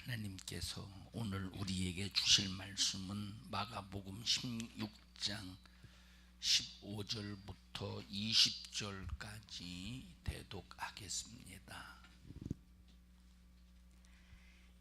하나님께서 오늘 우리에게 주실 말씀은 마가복음 16장 15절부터 20절까지 대독하겠습니다.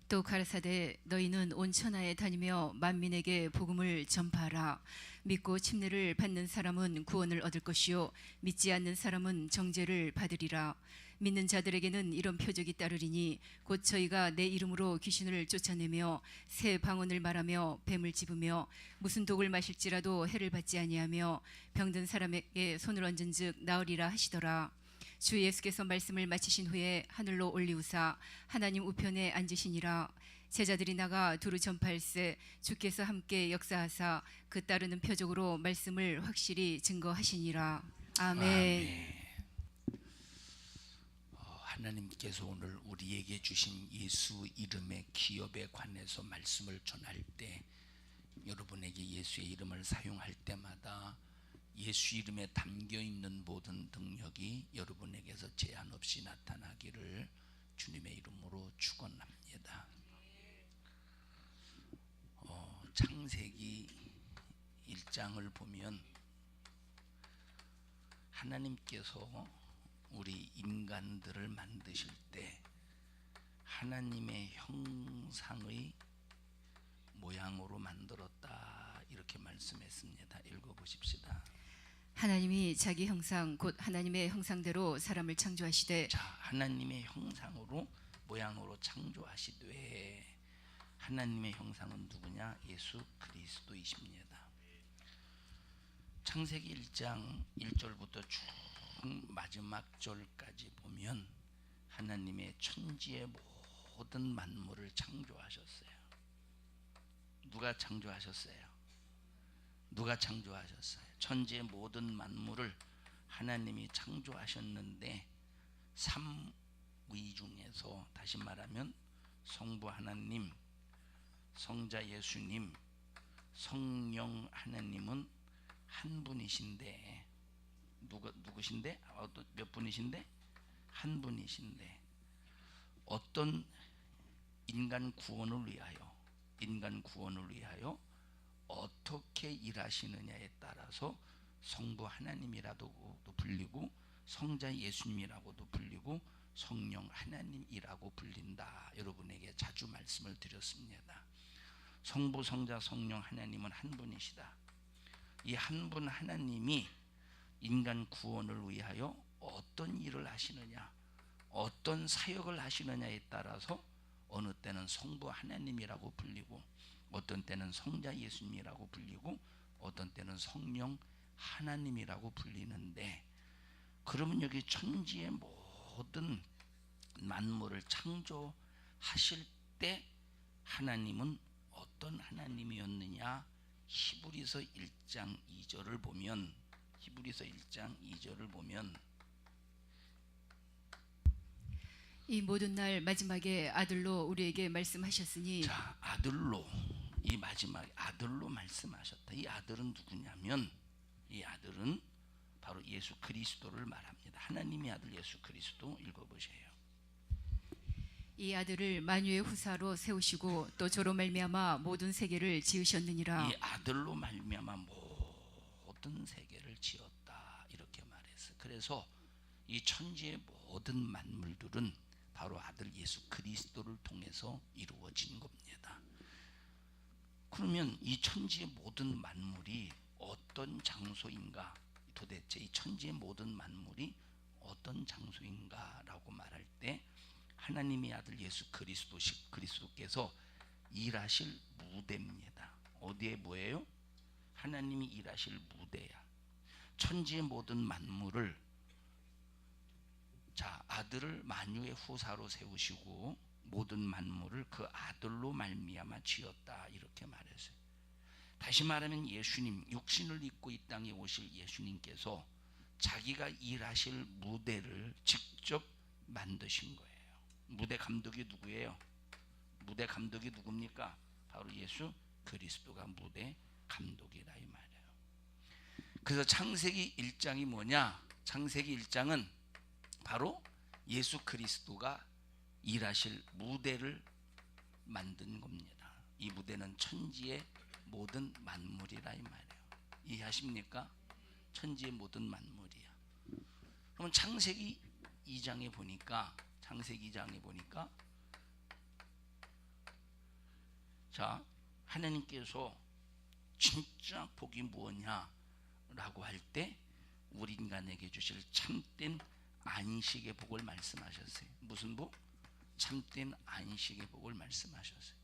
또 가라사대 너희는 온 천하에 다니며 만민에게 복음을 전파하라. 믿고 침례를 받는 사람은 구원을 얻을 것이요 믿지 않는 사람은 정죄를 받으리라. 믿는 자들에게는 이런 표적이 따르리니 곧 저희가 내 이름으로 귀신을 쫓아내며 새 방언을 말하며 뱀을 집으며 무슨 독을 마실지라도 해를 받지 아니하며 병든 사람에게 손을 얹은즉 나으리라 하시더라. 주 예수께서 말씀을 마치신 후에 하늘로 올리우사 하나님 우편에 앉으시니라. 제자들이 나가 두루 전파할세 주께서 함께 역사하사 그 따르는 표적으로 말씀을 확실히 증거하시니라. 아멘. 하나님께서 오늘 우리에게 주신 예수 이름의 기업에 관해서 말씀을 전할 때 여러분에게 예수의 이름을 사용할 때마다 예수 이름에 담겨 있는 모든 능력이 여러분에게서 제한 없이 나타나기를 주님의 이름으로 축원합니다. 창세기 1장을 보면 하나님께서 우리 인간들을 만드실 때 하나님의 형상의 모양으로 만들었다 이렇게 말씀했습니다. 읽어보십시다. 하나님이 자기 형상 곧 하나님의 형상대로 사람을 창조하시되 자, 하나님의 형상으로 모양으로 창조하시되 하나님의 형상은 누구냐? 예수 그리스도이십니다. 창세기 1장 1절부터 쭉 마지막 절까지 보면 하나님의 천지의 모든 만물을 창조하셨어요. 누가 창조하셨어요? 누가 창조하셨어요? 천지의 모든 만물을 하나님이 창조하셨는데 삼위 중에서 다시 말하면 성부 하나님, 성자 예수님, 성령 하나님은 한 분이신데 누구신데? 몇 분이신데? 한 분이신데 어떤 인간 구원을 위하여 어떻게 일하시느냐에 따라서 성부 하나님이라고도 불리고 성자 예수님이라고도 불리고 성령 하나님이라고 불린다. 여러분에게 자주 말씀을 드렸습니다. 성부, 성자, 성령 하나님은 한 분이시다. 이 한 분 하나님이 인간 구원을 위하여 어떤 일을 하시느냐, 어떤 사역을 하시느냐에 따라서 어느 때는 성부 하나님이라고 불리고 어떤 때는 성자 예수님이라고 불리고 어떤 때는 성령 하나님이라고 불리는데, 그러면 여기 천지의 모든 만물을 창조하실 때 하나님은 어떤 하나님이었느냐? 히브리서 1장 2절을 보면 이 모든 날 마지막에 아들로 우리에게 말씀하셨으니 자, 아들로 이 마지막에 아들로 말씀하셨다. 이 아들은 누구냐면 이 아들은 바로 예수 그리스도를 말합니다. 하나님의 아들 예수 그리스도 읽어보세요. 이 아들을 만유의 후사로 세우시고 또 저로 말미암아 모든 세계를 지으셨느니라. 이 아들로 말미암아 모든 세계를 지었다 이렇게 말했어요. 그래서 이 천지의 모든 만물들은 바로 아들 예수 그리스도를 통해서 이루어진 겁니다. 그러면 이 천지의 모든 만물이 어떤 장소인가? 도대체 이 천지의 모든 만물이 어떤 장소인가라고 말할 때 하나님의 아들 예수 그리스도께서 일하실 무대입니다. 어디에 뭐예요? 하나님이 일하실 무대야. 천지의 모든 만물을 자, 아들을 만유의 후사로 세우시고 모든 만물을 그 아들로 말미암아 지었다 이렇게 말했어요. 다시 말하면 예수님, 육신을 입고 이 땅에 오실 예수님께서 자기가 일하실 무대를 직접 만드신 거예요. 무대 감독이 누구예요? 무대 감독이 누굽니까? 바로 예수 그리스도가 무대 감독이라 이 말이에요. 그래서 창세기 1장이 뭐냐? 창세기 1장은 바로 예수 그리스도가 일하실 무대를 만든 겁니다. 이 무대는 천지의 모든 만물이라 이 말이에요. 이해하십니까? 천지의 모든 만물이야. 그러면 창세기 2장에 보니까 자, 하나님께서 진짜 복이 무엇냐라고 할 때 우리 인간에게 주실 참된 안식의 복을 말씀하셨어요. 무슨 복? 참된 안식의 복을 말씀하셨어요.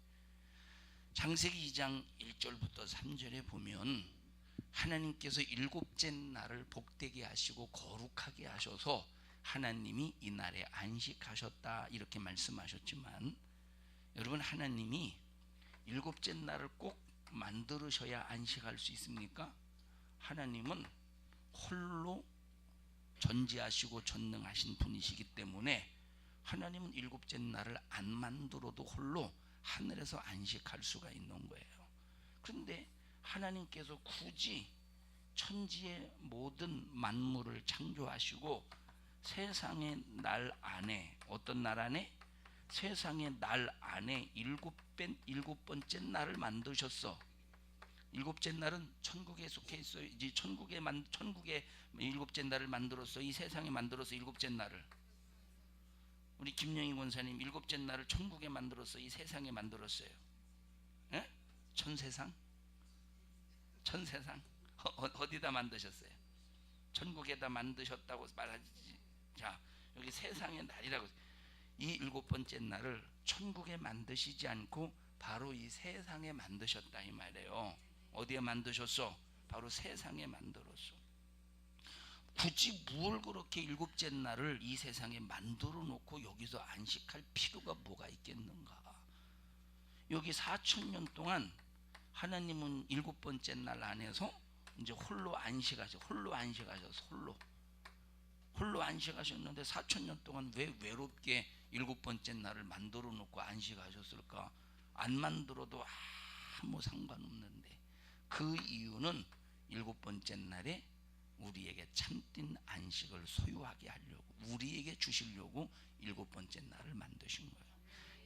창세기 2장 1절부터 3절에 보면 하나님께서 일곱째 날을 복되게 하시고 거룩하게 하셔서 하나님이 이 날에 안식하셨다 이렇게 말씀하셨지만, 여러분, 하나님이 일곱째 날을 꼭 만들으셔야 안식할 수 있습니까? 하나님은 홀로 전지하시고 전능하신 분이시기 때문에 하나님은 일곱째 날을 안 만들어도 홀로 하늘에서 안식할 수가 있는 거예요. 그런데 하나님께서 굳이 천지의 모든 만물을 창조하시고 세상의 날 안에, 어떤 날 안에? 세상의 날 안에 일곱 번째 날을 만드셨어. 일곱째 날은 천국에 속해 있어요. 이제 천국에 일곱째 날을 만들었어. 이 세상에 만들었어. 일곱째 날을. 우리 김영희 권사님 일곱째 날을 천국에 만들었어. 이 세상에 만들었어요. 예? 천세상? 어디다 만드셨어요? 천국에다 만드셨다고 말하지. 자, 여기 세상의 날이라고. 이 일곱 번째 날을 천국에 만드시지 않고 바로 이 세상에 만드셨다 이 말이에요. 어디에 만드셨어? 바로 세상에 만들었어. 굳이 뭘 그렇게 일곱째 날을 이 세상에 만들어 놓고 여기서 안식할 필요가 뭐가 있겠는가? 여기 4,000년 동안 하나님은 일곱 번째 날 안에서 이제 홀로 안식하셨는데 4,000년 동안 왜 외롭게 일곱 번째 날을 만들어 놓고 안식하셨을까? 안 만들어도 아무 상관없는데, 그 이유는 일곱 번째 날에 우리에게 참된 안식을 소유하게 하려고, 우리에게 주시려고 일곱 번째 날을 만드신 거예요.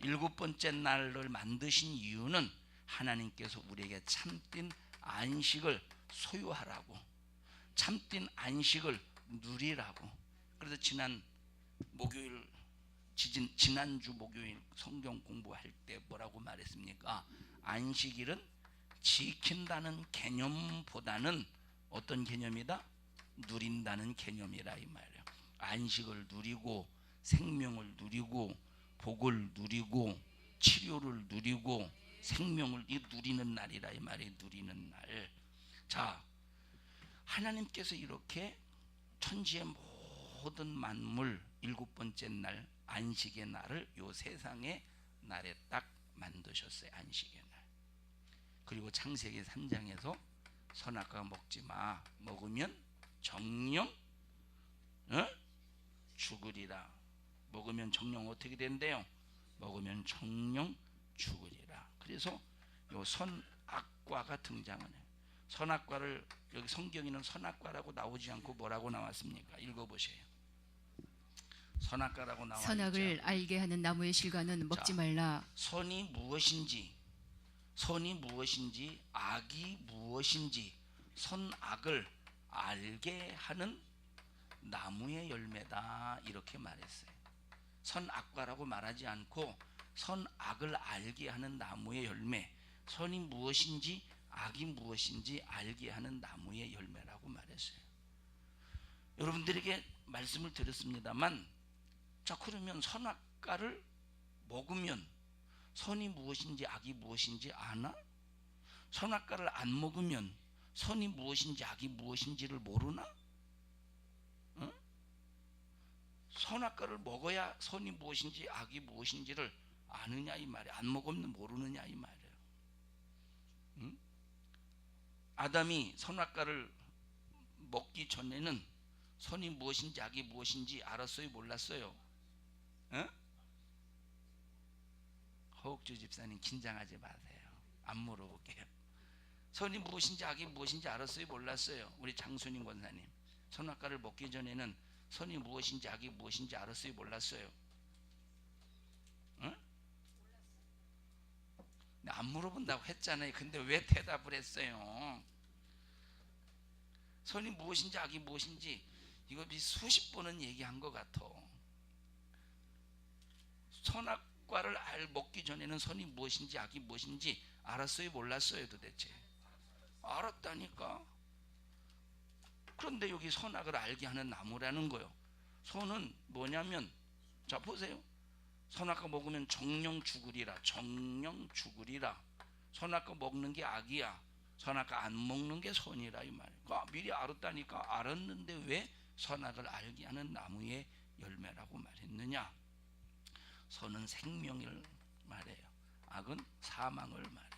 일곱 번째 날을 만드신 이유는 하나님께서 우리에게 참된 안식을 소유하라고, 참된 안식을 누리라고. 그래서 지난주 목요일 성경 공부할 때 뭐라고 말했습니까? 안식일은 지킨다는 개념보다는 어떤 개념이다? 누린다는 개념이라 이 말이에요. 안식을 누리고 생명을 누리고 복을 누리고 치료를 누리고 생명을 누리는 날이라 이 말이에요. 누리는 날. 자, 하나님께서 이렇게 천지의 모든 만물 일곱 번째 날 안식의 날을 요 세상의 날에 딱 만드셨어요. 안식의 날. 그리고 창세기 3장에서 선악과 먹지 마. 먹으면 정령 죽으리라. 먹으면 정령 어떻게 된대요? 먹으면 정령 죽으리라. 그래서 요 선악과가 등장하네요. 선악과를 여기 성경에는 선악과라고 나오지 않고 뭐라고 나왔습니까? 읽어보세요. 선악과라고 나와 있죠. 선악을 알게 하는 나무의 실과는 먹지 말라. 선이 무엇인지, 악이 무엇인지, 선악을 알게 하는 나무의 열매다 이렇게 말했어요. 선악과라고 말하지 않고 선악을 알게 하는 나무의 열매, 선이 무엇인지 악이 무엇인지 알게 하는 나무의 열매라고 말했어요. 여러분들에게 말씀을 드렸습니다만, 자, 그러면 선악과를 먹으면 선이 무엇인지 악이 무엇인지 아나? 선악과를 안 먹으면 선이 무엇인지 악이 무엇인지를 모르나? 응? 선악과를 먹어야 선이 무엇인지 악이 무엇인지를 아느냐 이 말이에요. 안 먹으면 모르느냐 이 말이에요. 응? 아담이 선악과를 먹기 전에는 선이 무엇인지 악이 무엇인지 알았어요? 몰랐어요? 응? 허욱주 집사님 긴장하지 마세요. 안 물어볼게요. 선이 무엇인지 악이 무엇인지 알았어요? 몰랐어요? 우리 장순인 권사님, 선악과를 먹기 전에는 선이 무엇인지 악이 무엇인지 알았어요? 몰랐어요? 응? 안 물어본다고 했잖아요. 근데 왜 대답을 했어요? 선이 무엇인지 악이 무엇인지 이거 수십 번은 얘기한 것 같아. 선악과를 먹기 전에는 선이 무엇인지 악이 무엇인지 알았어요, 몰랐어요? 도대체 알았다니까. 그런데 여기 선악을 알게 하는 나무라는 거요. 선은 뭐냐면, 자 보세요. 선악과 먹으면 정령 죽으리라. 정령 죽으리라. 선악과 먹는 게 악이야. 선악과 안 먹는 게 선이라 이 말이에요. 그러니까 미리 알았다니까. 알았는데 왜 선악을 알게 하는 나무의 열매라고 말했느냐? 선은 생명을 말해요. 악은 사망을 말해요.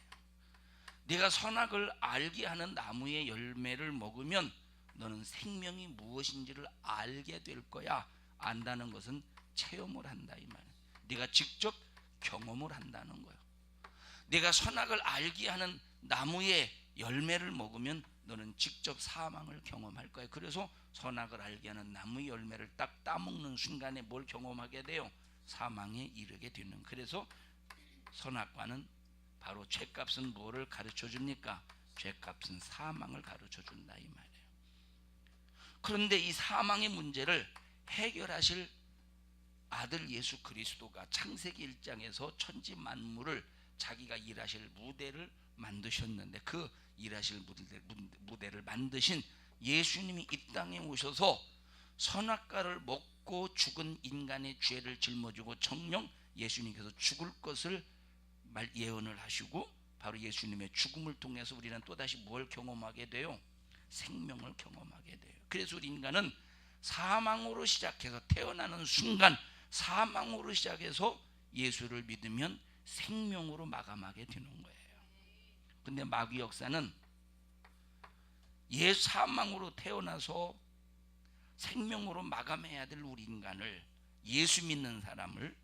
네가 선악을 알게 하는 나무의 열매를 먹으면 너는 생명이 무엇인지를 알게 될 거야. 안다는 것은 체험을 한다 이 말이에요. 네가 직접 경험을 한다는 거예요. 네가 선악을 알게 하는 나무의 열매를 먹으면 너는 직접 사망을 경험할 거예요. 그래서 선악을 알게 하는 나무의 열매를 딱 따먹는 순간에 뭘 경험하게 돼요? 사망에 이르게 되는. 그래서 선악과는 바로 죄값은 뭐를 가르쳐 줍니까? 죄값은 사망을 가르쳐 준다 이 말이에요. 그런데 이 사망의 문제를 해결하실 아들 예수 그리스도가 창세기 1장에서 천지 만물을 자기가 일하실 무대를 만드셨는데, 그 일하실 무대를 만드신 예수님이 이 땅에 오셔서 선악과를 먹고 죽은 인간의 죄를 짊어지고 정령 예수님께서 죽을 것을 예언을 하시고, 바로 예수님의 죽음을 통해서 우리는 또다시 뭘 경험하게 돼요? 생명을 경험하게 돼요. 그래서 우리 인간은 사망으로 시작해서 태어나는 순간 사망으로 시작해서 예수를 믿으면 생명으로 마감하게 되는 거예요. 근데 마귀 역사는 사망으로 태어나서 생명으로 마감해야 될 우리 인간을, 예수 믿는 사람을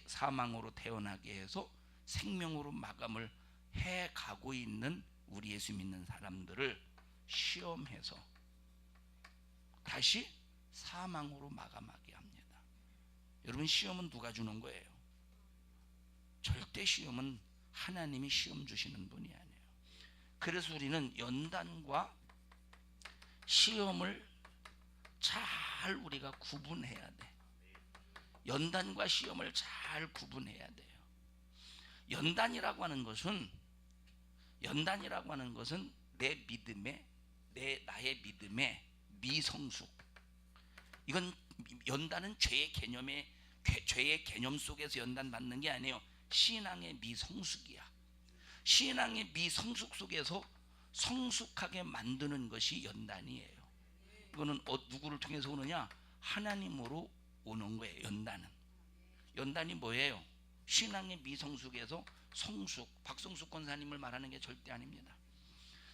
사망으로 태어나게 해서 생명으로 마감을 해 가고 있는 우리 예수 믿는 사람들을 시험해서 다시 사망으로 마감하게 합니다. 여러분, 시험은 누가 주는 거예요? 절대 시험은 하나님이 시험 주시는 분이 아니에요. 그래서 우리는 연단과 시험을 잘 우리가 구분해야 돼. 연단과 시험을 잘 구분해야 돼요. 연단이라고 하는 것은 내 믿음의, 나의 믿음의 미성숙. 이건 연단은 죄의 개념 속에서 연단 받는 게 아니에요. 신앙의 미성숙이야. 신앙의 미성숙 속에서 성숙하게 만드는 것이 연단이에요. 이거는 누구를 통해서 오느냐? 하나님으로 오는 거예요. 연단이 뭐예요? 신앙의 미성숙에서 성숙, 박성숙 권사님을 말하는 게 절대 아닙니다.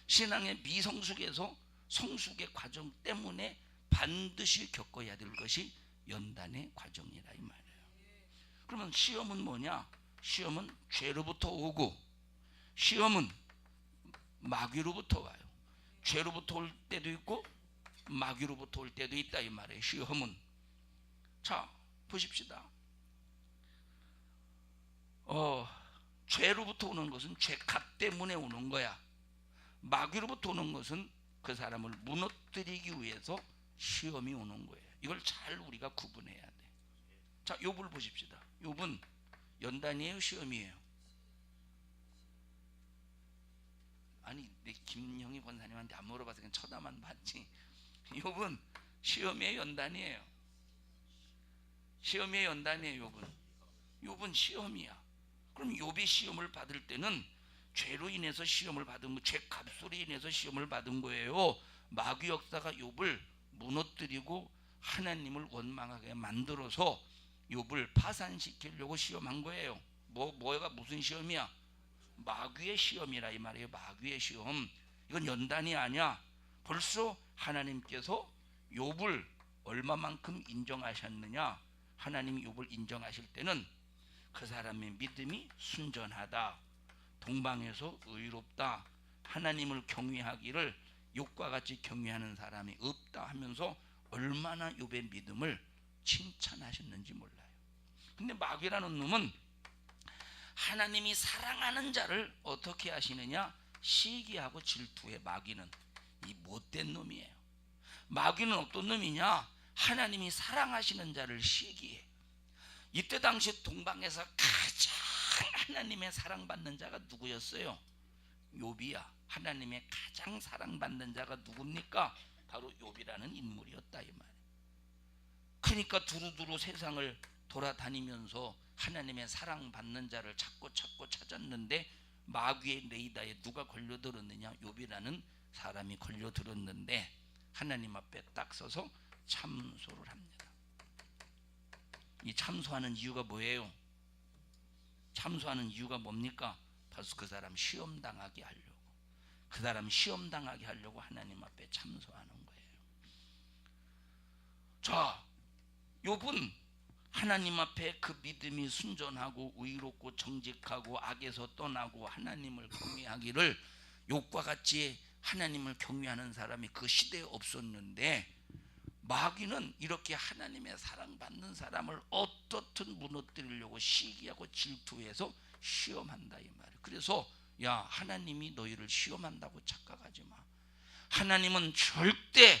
신앙의 미성숙에서 성숙의 과정 때문에 반드시 겪어야 될 것이 연단의 과정이라 이 말이에요. 그러면 시험은 뭐냐? 시험은 죄로부터 오고, 시험은 마귀로부터 와요. 죄로부터 올 때도 있고 마귀로부터 올 때도 있다 이 말이에요. 시험은. 자 보십시다. 죄로부터 오는 것은 죄값 때문에 오는 거야. 마귀로부터 오는 것은 그 사람을 무너뜨리기 위해서 시험이 오는 거예요. 이걸 잘 우리가 구분해야 돼. 자, 욥을 보십시다. 욥은 연단이에요, 시험이에요? 아니, 내 김영희 권사님한테 안 물어봐서 그냥 쳐다만 봤지. 욥은 시험이에요, 연단이에요? 시험이에요, 연단이에요? 욥은 시험이야. 그럼 욥이 시험을 받을 때는 죄로 인해서 시험을 받은 거, 죄 값으로 인해서 시험을 받은 거예요. 마귀 역사가 욥을 무너뜨리고 하나님을 원망하게 만들어서 욥을 파산시키려고 시험한 거예요. 뭐가 무슨 시험이야? 마귀의 시험이라 이 말이에요. 마귀의 시험. 이건 연단이 아니야. 벌써 하나님께서 욥을 얼마만큼 인정하셨느냐? 하나님이 욥을 인정하실 때는 그 사람의 믿음이 순전하다, 동방에서 의롭다, 하나님을 경외하기를 욥과 같이 경외하는 사람이 없다 하면서 얼마나 욥의 믿음을 칭찬하셨는지 몰라요. 근데 마귀라는 놈은 하나님이 사랑하는 자를 어떻게 하시느냐? 시기하고 질투해. 마귀는 이 못된 놈이에요. 마귀는 어떤 놈이냐? 하나님이 사랑하시는 자를 시기해. 이때 당시 동방에서 가장 하나님의 사랑받는 자가 누구였어요? 욥이야. 하나님의 가장 사랑받는 자가 누굽니까? 바로 욥이라는 인물이었다 이 말이에요. 그러니까 두루두루 세상을 돌아다니면서 하나님의 사랑받는 자를 찾고 찾았는데 마귀의 레이더에 누가 걸려들었느냐? 욥이라는 사람이 걸려들었는데 하나님 앞에 딱 서서 참소를 합니다. 이 참소하는 이유가 뭐예요? 참소하는 이유가 뭡니까? 바로 그 사람 시험 당하게 하려고. 그 사람 시험 당하게 하려고 하나님 앞에 참소하는 거예요. 자, 욥은 하나님 앞에 그 믿음이 순전하고 의롭고 정직하고 악에서 떠나고 하나님을 경외하기를, 욥과 같이 하나님을 경외하는 사람이 그 시대에 없었는데 마귀는 이렇게 하나님의 사랑받는 사람을 어떻든 무너뜨리려고 시기하고 질투해서 시험한다 이 말이에요. 그래서 야, 하나님이 너희를 시험한다고 착각하지 마. 하나님은 절대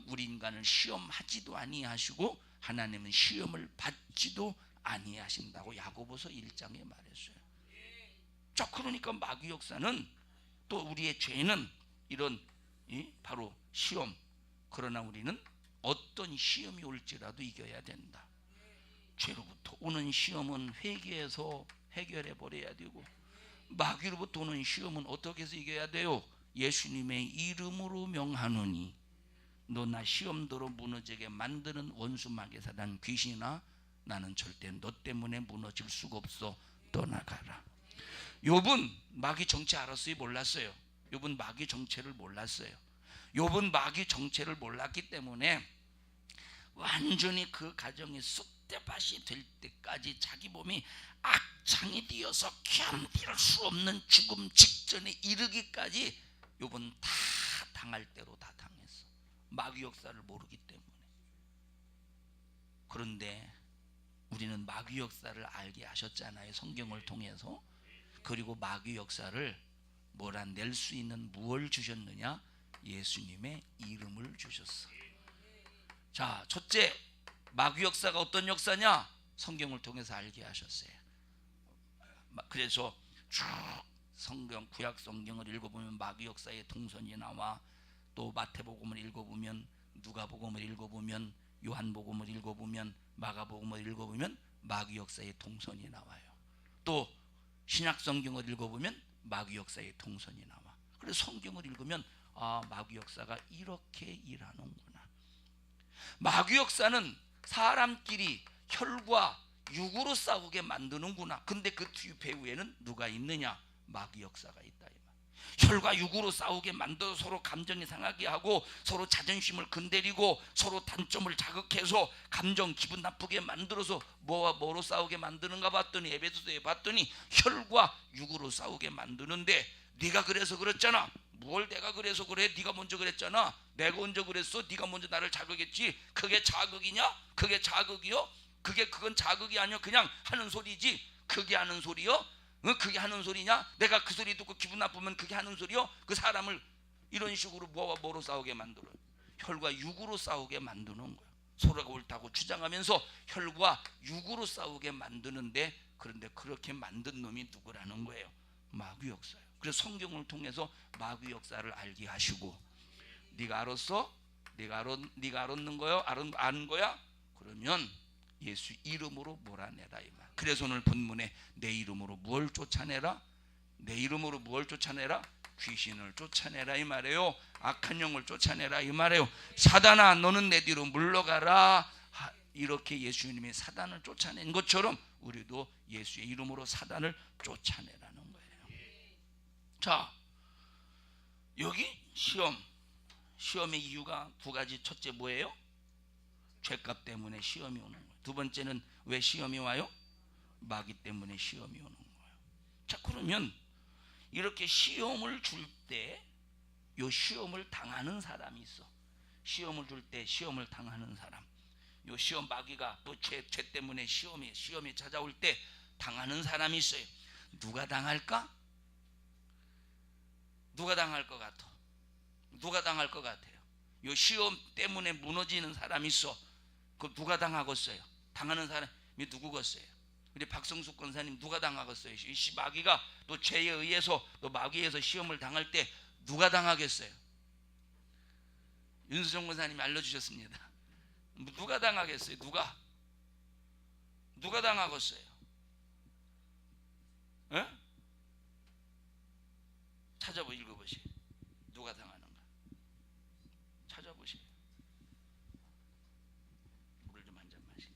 우리 인간을 시험하지도 아니하시고 하나님은 시험을 받지도 아니하신다고 야고보서 1장에 말했어요. 자, 그러니까 마귀 역사는, 또 우리의 죄는 이런 바로 시험. 그러나 우리는 어떤 시험이 올지라도 이겨야 된다. 죄로부터 오는 시험은 회개해서 해결해 버려야 되고, 마귀로부터 오는 시험은 어떻게 해서 이겨야 돼요? 예수님의 이름으로 명하노니 너 나 시험도로 무너지게 만드는 원수 마귀 사단 귀신아, 나는 절대 너 때문에 무너질 수가 없어. 떠나가라. 욥은 마귀 정체 알았어요? 몰랐어요? 욥은 마귀 정체를 몰랐어요. 욥은 마귀 정체를 몰랐기 때문에 완전히 그 가정이 쑥대밭이 될 때까지 자기 몸이 악창이 되어서 견딜 수 없는 죽음 직전에 이르기까지 욥은 다 당할 대로 다 당했어. 마귀 역사를 모르기 때문에. 그런데 우리는 마귀 역사를 알게 하셨잖아요, 성경을 통해서. 그리고 마귀 역사를 몰아낼 수 있는 무엇을 주셨느냐? 예수님의 이름을 주셨어. 자, 첫째, 마귀 역사가 어떤 역사냐? 성경을 통해서 알게 하셨어요. 그래서 쭉 성경, 구약 성경을 읽어보면 마귀 역사의 동선이 나와. 또 마태복음을 읽어보면, 누가복음을 읽어보면, 요한복음을 읽어보면, 마가복음을 읽어보면 마귀 역사의 동선이 나와요. 또 신약 성경을 읽어보면 마귀 역사의 동선이 나와. 그래서 성경을 읽으면 아, 마귀 역사가 이렇게 일하는구나. 마귀 역사는 사람끼리 혈과 육으로 싸우게 만드는구나. 근데 그 배후에는 누가 있느냐? 마귀 역사가 있다. 혈과 육으로 싸우게 만들어 서로 감정이 상하게 하고 서로 자존심을 건드리고 서로 단점을 자극해서 감정 기분 나쁘게 만들어서 뭐와 뭐로 싸우게 만드는가 봤더니, 에베소서에 봤더니 혈과 육으로 싸우게 만드는데, 네가 그래서 그랬잖아. 뭘 내가 그래서 그래? 네가 먼저 그랬잖아. 내가 언제 그랬어? 네가 먼저 나를 자극했지. 그게 자극이냐? 그게 자극이요? 그건 자극이 아니야. 그냥 하는 소리지. 그게 하는 소리요? 그게 하는 소리냐? 내가 그 소리 듣고 기분 나쁘면 그게 하는 소리요? 그 사람을 이런 식으로 뭐와 뭐로 싸우게 만들어요? 혈과 육으로 싸우게 만드는 거예요. 서로가 옳다고 주장하면서 혈과 육으로 싸우게 만드는데, 그런데 그렇게 만든 놈이 누구라는 거예요? 마귀 역사예요. 그래서 성경을 통해서 마귀 역사를 알게 하시고, 네가 알았어? 네가 알았는 거요? 아는 거야? 그러면 예수 이름으로 몰아내라 이 말. 그래서 오늘 본문에 내 이름으로 무엇을 쫓아내라? 내 이름으로 무엇을 쫓아내라? 귀신을 쫓아내라 이 말이에요. 악한 영을 쫓아내라 이 말이에요. 사단아, 너는 내 뒤로 물러가라. 이렇게 예수님이 사단을 쫓아낸 것처럼 우리도 예수의 이름으로 사단을 쫓아내라는 거예요. 자, 여기 시험의 이유가 두 가지. 첫째 뭐예요? 죄값 때문에 시험이 오는 거예요. 두 번째는 왜 시험이 와요? 마귀 때문에 시험이 오는 거예요. 자, 그러면 이렇게 시험을 줄 때 요 시험을 당하는 사람이 있어. 시험을 줄 때 시험을 당하는 사람. 요 시험, 마귀가 또 죄 때문에 시험이 찾아올 때 당하는 사람이 있어요. 누가 당할까? 누가 당할 것 같아? 누가 당할 것 같아요? 요 시험 때문에 무너지는 사람이 있어. 그 누가 당하겠어요? 당하는 사람이 누구겠어요? 우리 박성숙 권사님 누가 당하겠어요? 이 마귀가 또 죄에 의해서 또 마귀에서 시험을 당할 때 누가 당하겠어요? 윤수정 권사님이 알려주셨습니다. 누가 당하겠어요? 누가 당하겠어요? 에? 찾아보 읽어보세요. 누가 당하는가? 찾아보세요. 물을 좀 한 잔 마시게.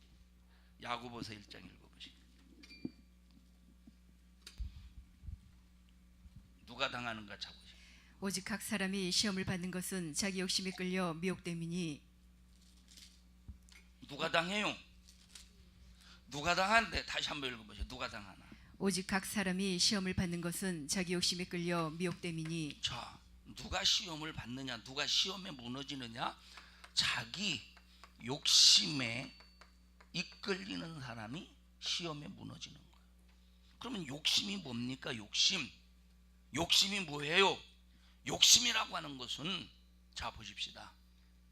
야고보서 1장 읽어보세요. 누가 당하는가 찾보세요. 오직 각 사람이 시험을 받는 것은 자기 욕심에 끌려 미혹됨이니. 누가 당해요? 누가 당하는데? 다시 한번 읽어보세요. 누가 당하나? 오직 각 사람이 시험을 받는 것은 자기 욕심에 끌려 미혹됨이니. 자, 누가 시험을 받느냐? 누가 시험에 무너지느냐? 자기 욕심에 이끌리는 사람이 시험에 무너지는 거예요. 그러면 욕심이 뭡니까? 욕심이 뭐예요? 욕심이라고 하는 것은, 자 보십시다.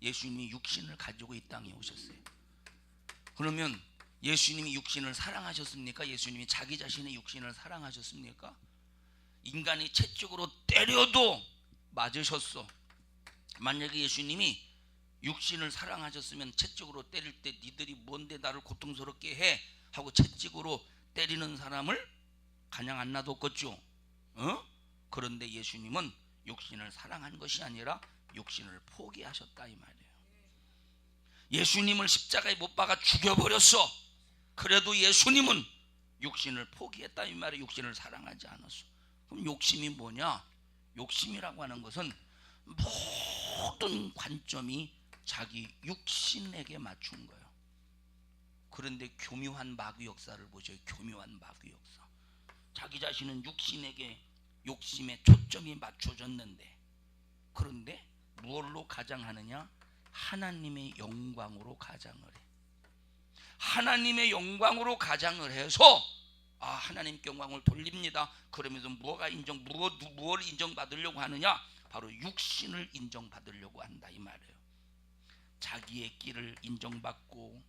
예수님이 육신을 가지고 이 땅에 오셨어요. 그러면 예수님이 육신을 사랑하셨습니까? 예수님이 자기 자신의 육신을 사랑하셨습니까? 인간이 채찍으로 때려도 맞으셨어. 만약에 예수님이 육신을 사랑하셨으면 채찍으로 때릴 때 니들이 뭔데 나를 고통스럽게 해? 하고 채찍으로 때리는 사람을 가냥 안 놔뒀겠죠. 그런데 예수님은 육신을 사랑한 것이 아니라 육신을 포기하셨다 이 말이에요. 예수님을 십자가에 못 박아 죽여버렸어. 그래도 예수님은 육신을 포기했다 이 말이에요. 육신을 사랑하지 않았어. 그럼 욕심이 뭐냐? 욕심이라고 하는 것은 모든 관점이 자기 육신에게 맞춘 거예요. 그런데 교묘한 마귀 역사를 보세요. 교묘한 마귀 역사. 자기 자신은 욕심에 초점이 맞춰졌는데, 그런데 무엇로 가장하느냐? 하나님의 영광으로 가장을 해. 하나님의 영광으로 가장을 해서 하나님께 영광을 돌립니다. 그러면서 무엇을 인정받으려고 하느냐? 바로 육신을 인정받으려고 한다 이 말이에요. 자기의 끼를 인정받고,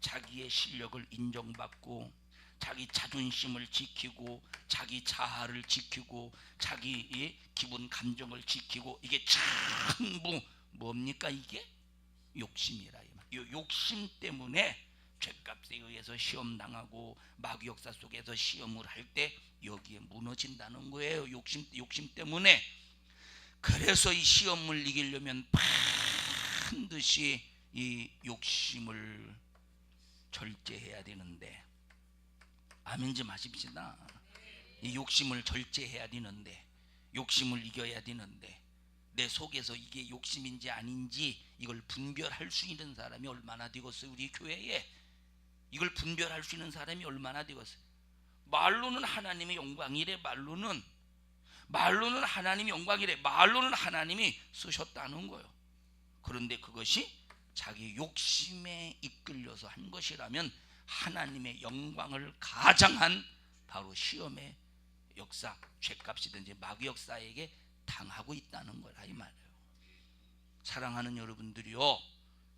자기의 실력을 인정받고, 자기 자존심을 지키고, 자기 자아를 지키고, 자기의 기분 감정을 지키고, 이게 전부 뭡니까? 이게 욕심이라. 이 욕심 때문에 죄값에 의해서 시험 당하고 마귀 역사 속에서 시험을 할 때 여기에 무너진다는 거예요. 욕심 때문에. 그래서 이 시험을 이기려면 반드시 이 욕심을 절제해야 되는데, 아멘 좀 하십시다. 이 욕심을 절제해야 되는데, 욕심을 이겨야 되는데, 내 속에서 이게 욕심인지 아닌지 이걸 분별할 수 있는 사람이 얼마나 되겠어요? 우리 교회에 이걸 분별할 수 있는 사람이 얼마나 되겠어요? 말로는 하나님의 영광이래. 말로는 하나님의 영광이래. 말로는 하나님이 쓰셨다는 거예요. 그런데 그것이 자기 욕심에 이끌려서 한 것이라면 하나님의 영광을 가장한 바로 시험의 역사, 죄값이든지 마귀 역사에게 당하고 있다는 거라 이 말이에요. 사랑하는 여러분들이요,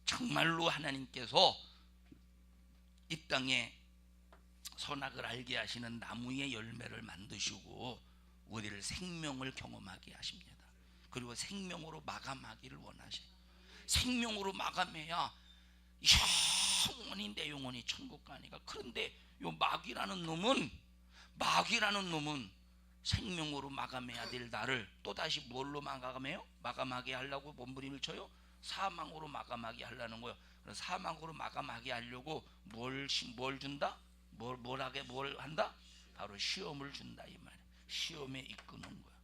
정말로 하나님께서 이 땅에 선악을 알게 하시는 나무의 열매를 만드시고 우리를 생명을 경험하게 하십니다. 그리고 생명으로 마감하기를 원하셔요. 생명으로 마감해야 영원히 내 영혼이 천국 가니까. 그런데 요 마귀라는 놈은 생명으로 마감해야 될 나를 또다시 뭘로 마감해요? 마감하게 하려고 몸부림을 쳐요? 사망으로 마감하게 하려는 거예요. 그래서 사망으로 마감하게 하려고 뭘 준다? 뭘 한다? 바로 시험을 준다 이 말이에요. 시험에 이끄는 거야.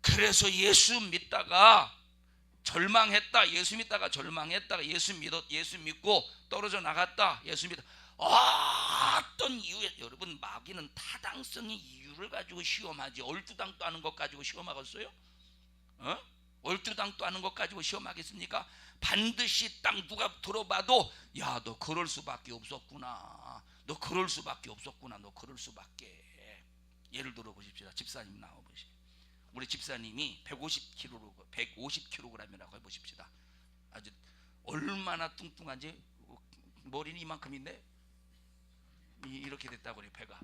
그래서 예수 믿다가 절망했다. 예수 믿다가 절망했다가 예수 믿고 떨어져 나갔다. 예수 믿다. 어떤 이유에, 여러분 마귀는 타당성의 이유를 가지고 시험하지 얼두당도 하는 것 가지고 시험하겠어요? 얼두당도 하는 것 가지고 시험하겠습니까? 반드시 딱 누가 들어봐도 야, 너 그럴 수밖에 없었구나. 너 그럴 수밖에. 예를 들어 보십시다. 집사님 나와 보시. 우리 집사님이 150kg이라고 해보십시다. 아주 얼마나 뚱뚱한지, 머리는 이만큼인데 이렇게 됐다고 그래. 배가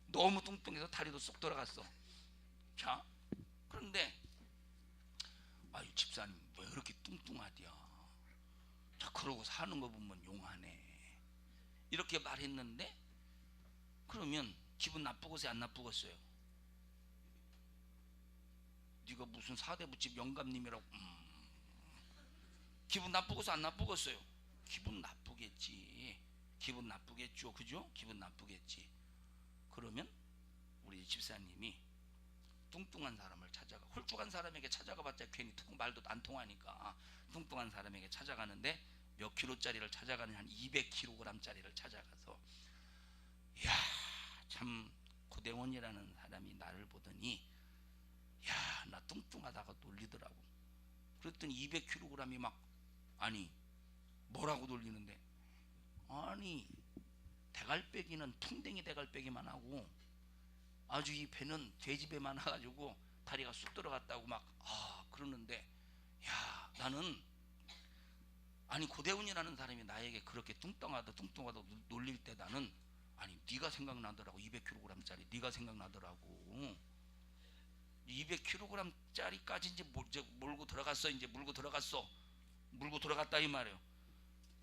너무 뚱뚱해서 다리도 쏙 들어갔어. 자, 그런데 아유, 집사님 왜 그렇게 뚱뚱하디야? 자, 그러고 사는 거 보면 용하네. 이렇게 말했는데, 그러면 기분 나쁘겠어요, 안 나쁘겠어요? 네가 무슨 사대부집 영감님이라고. 기분 나쁘겠어, 안 나쁘겠어요? 기분 나쁘겠지. 기분 나쁘겠죠, 그죠? 기분 나쁘겠지. 그러면 우리 집사님이 뚱뚱한 사람을 찾아가, 홀쭉한 사람에게 찾아가봤자 괜히 말도 안 통하니까 뚱뚱한 사람에게 찾아가는데, 몇 킬로짜리를 찾아가는, 한 200kg짜리를 찾아가서, 야, 참 고대원이라는 사람이 나를 보더니 야, 나 뚱뚱하다가 놀리더라고. 그랬더니 200kg이 막, 아니 뭐라고 놀리는데, 아니 대갈배기는 풍뎅이 대갈배기만 하고 아주 이 배는 돼지배만 해가지고 다리가 쑥 들어갔다고 막 그러는데, 야, 나는, 아니 고대훈이라는 사람이 나에게 그렇게 뚱뚱하다 놀릴 때 나는, 아니 네가 생각나더라고. 200kg짜리 네가 생각나더라고. 200kg짜리까지 이제 몰고 들어갔어. 이제 물고 들어갔다 이 말이에요.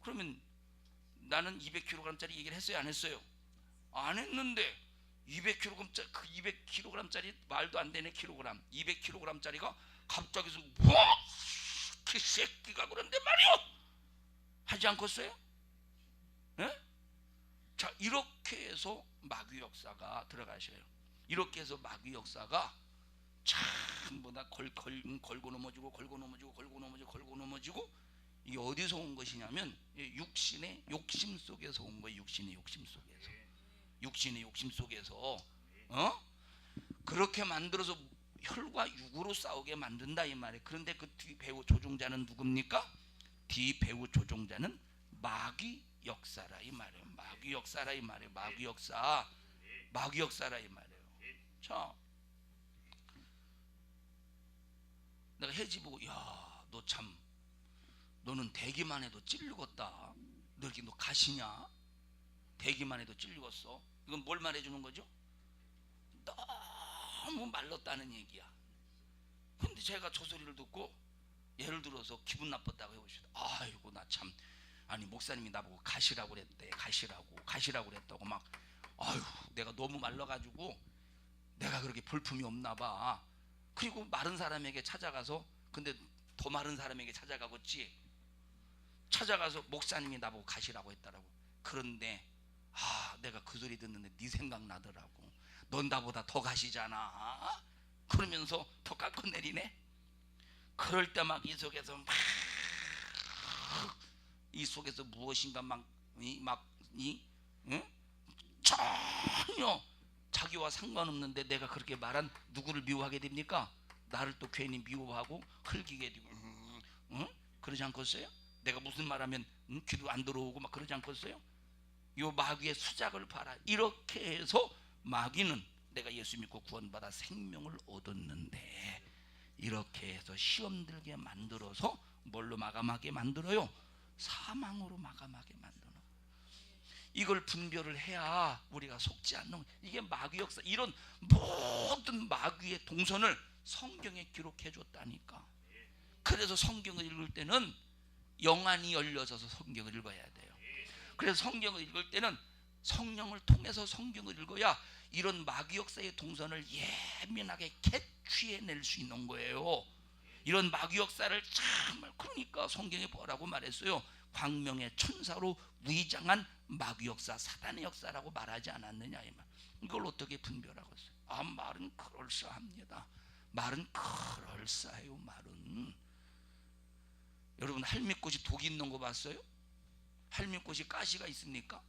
그러면 나는 200kg짜리 얘기를 했어요, 안 했어요? 안 했는데 200kg짜리 말도 안 되네. 200kg짜리가 갑자기서 뭐 그 새끼가 그런데 말이요 하지 않겠어요? 예? 자, 이렇게 해서 마귀 역사가 들어가셔요. 이렇게 해서 마귀 역사가 전부 다 걸고 넘어지고, 이게 어디서 온 것이냐면 육신의 욕심 속에서 온 거예요. 육신의 욕심 속에서 그렇게 만들어서 혈과 육으로 싸우게 만든다 이 말이에요. 그런데 그 뒤배우 조종자는 누굽니까? 뒤배우 조종자는 마귀 역사라 이 말이에요. 마귀 역사라 이 말이에요. 마귀 역사라 이 말이에요. 자, 내가 혜지 보고, 야, 너 참, 너는 대기만 해도 찔리겠다. 너 이렇게 너 가시냐? 대기만 해도 찔리겠어. 이건 뭘 말해주는 거죠? 너무 말랐다는 얘기야. 근데 제가 저 소리를 듣고, 예를 들어서 기분 나빴다고 해보시다. 아이고 나 참, 아니 목사님이 나보고 가시라고 그랬대. 가시라고 그랬다고 막, 아유 내가 너무 말라가지고 내가 그렇게 볼품이 없나 봐. 그리고 마른 사람에게 찾아가서, 근데 더 마른 사람에게 찾아가겠지. 찾아가서 목사님이 나보고 가시라고 했다라고. 그런데 내가 그 소리 듣는데 네 생각 나더라고. 넌 나보다 더 가시잖아. 그러면서 더 깎아내리네. 그럴 때 막 이 속에서 무엇인가 전혀 자기와 상관없는데 내가 그렇게 말한 누구를 미워하게 됩니까? 나를 또 괜히 미워하고 흘기게 되고, 그러지 않겠어요? 내가 무슨 말하면 귀도 안 들어오고 막 그러지 않겠어요? 요 마귀의 수작을 봐라. 이렇게 해서 마귀는 내가 예수 믿고 구원받아 생명을 얻었는데, 이렇게 해서 시험 들게 만들어서 뭘로 마감하게 만들어요? 사망으로 마감하게 만드는. 이걸 분별을 해야 우리가 속지 않는. 이게 마귀 역사. 이런 모든 마귀의 동선을 성경에 기록해 줬다니까. 그래서 성경을 읽을 때는 영안이 열려져서 성경을 읽어야 돼요. 그래서 성경을 읽을 때는 성령을 통해서 성경을 읽어야 이런 마귀 역사의 동선을 예민하게 캐치해낼 수 있는 거예요. 이런 마귀 역사를 정말, 그러니까 성경에 뭐라고 말했어요? 광명의 천사로 위장한 마귀 역사, 사단의 역사라고 말하지 않았느냐 이 말. 이걸 어떻게 분별하고 있어요? 말은 그럴싸합니다. 말은 그럴싸해요. 말은. 여러분 할미꽃이 독이 있는 거 봤어요? 할미꽃이 가시가 있습니까?